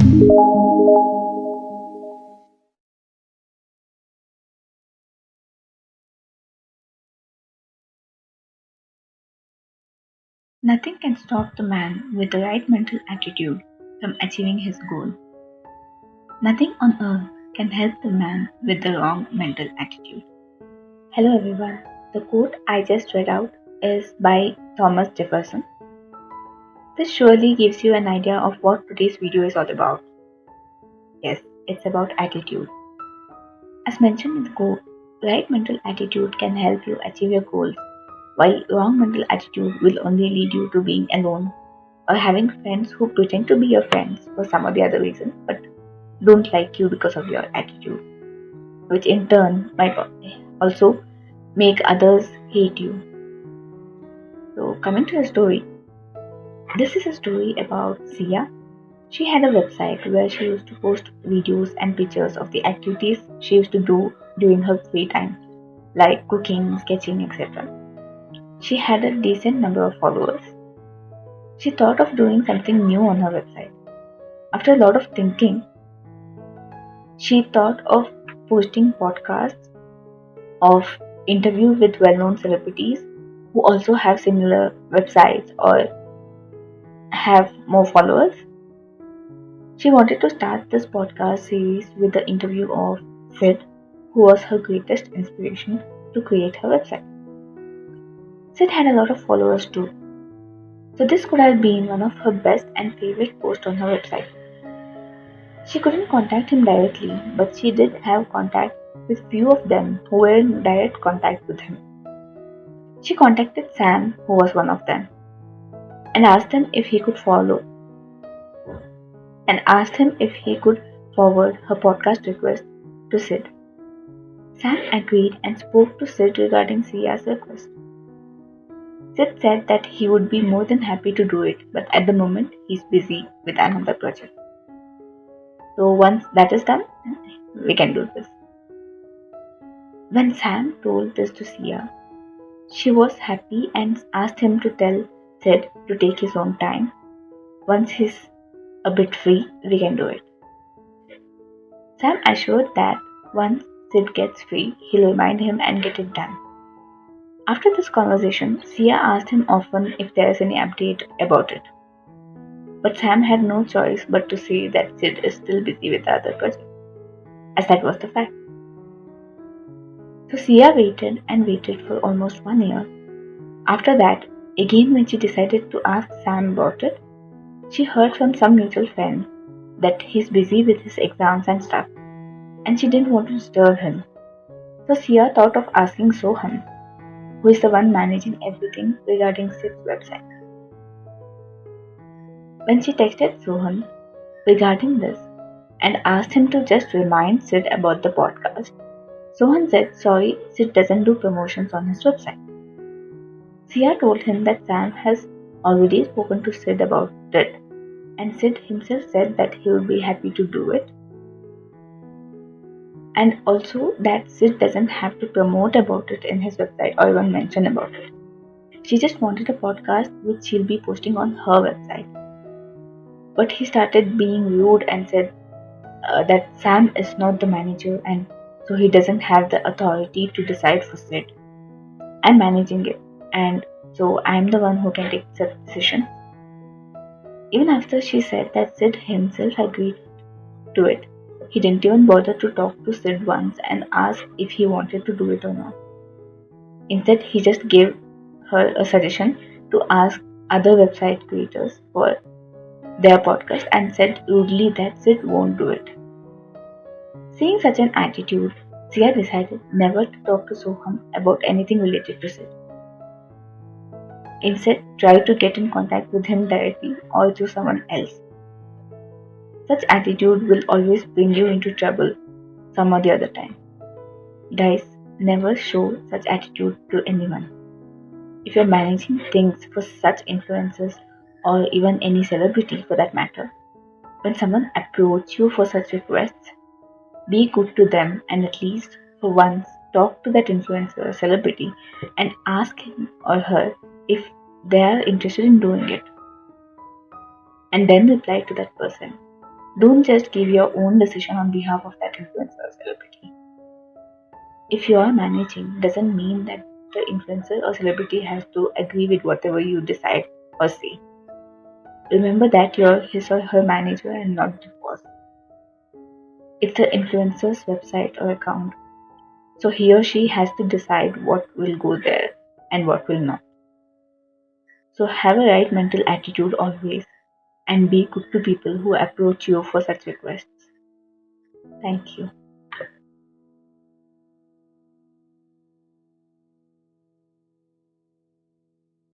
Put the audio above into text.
Nothing can stop the man with the right mental attitude from achieving his goal. Nothing on earth can help the man with the wrong mental attitude. Hello everyone. The quote I just read out is by Thomas Jefferson. This surely gives you an idea of what today's video is all about. Yes, it's about attitude. As mentioned in the quote, right mental attitude can help you achieve your goals, while wrong mental attitude will only lead you to being alone or having friends who pretend to be your friends for some or the other reason but don't like you because of your attitude, which in turn might also make others hate you. So, coming to the story, this is a story about Sia. She had a website where she used to post videos and pictures of the activities she used to do during her free time, like cooking, sketching, etc. She had a decent number of followers. She thought of doing something new on her website. After a lot of thinking, she thought of posting podcasts of interviews with well-known celebrities who also have similar websites or have more followers. She wanted to start this podcast series with the interview of Sid, who was her greatest inspiration to create her website. Sid had a lot of followers too, so this could have been one of her best and favorite posts on her website. She couldn't contact him directly, but she did have contact with few of them who were in direct contact with him. She contacted Sam, who was one of them, and asked him if he could forward her podcast request to Sid. Sam agreed and spoke to Sid regarding Sia's request. Sid said that he would be more than happy to do it, but at the moment he's busy with another project. So once that is done, we can do this. When Sam told this to Sia, she was happy and asked him to tell Sid to take his own time. Once he's a bit free, we can do it. Sam assured that once Sid gets free, he'll remind him and get it done. After this conversation, Sia asked him often if there is any update about it. But Sam had no choice but to say that Sid is still busy with the other project, as that was the fact. So Sia waited and waited for almost 1 year. After that, again when she decided to ask Sam about it, she heard from some mutual friend that he's busy with his exams and stuff, and she didn't want to disturb him. So Sia thought of asking Sohan, who is the one managing everything regarding Sid's website. When she texted Sohan regarding this and asked him to just remind Sid about the podcast, Sohan said sorry, Sid doesn't do promotions on his website. Sia told him that Sam has already spoken to Sid about it, and Sid himself said that he would be happy to do it, and also that Sid doesn't have to promote about it in his website or even mention about it. She just wanted a podcast which she'll be posting on her website. But he started being rude and said that Sam is not the manager and so he doesn't have the authority to decide for Sid. I'm managing it, and so I'm the one who can take such decisions. Even after she said that Sid himself agreed to it, he didn't even bother to talk to Sid once and ask if he wanted to do it or not. Instead, he just gave her a suggestion to ask other website creators for their podcast and said rudely that Sid won't do it. Seeing such an attitude, Sia decided never to talk to Soham about anything related to Sid. Instead, try to get in contact with him directly or through someone else. Such attitude will always bring you into trouble some or the other time. Guys, never show such attitude to anyone. If you're managing things for such influencers or even any celebrity for that matter, when someone approaches you for such requests, be good to them and at least for once talk to that influencer or celebrity and ask him or her if they are interested in doing it. And then reply to that person. Don't just give your own decision on behalf of that influencer or celebrity. If you are managing, doesn't mean that the influencer or celebrity has to agree with whatever you decide or say. Remember that you're his or her manager and not the boss. It's the influencer's website or account, so he or she has to decide what will go there and what will not. So have a right mental attitude always and be good to people who approach you for such requests. Thank you.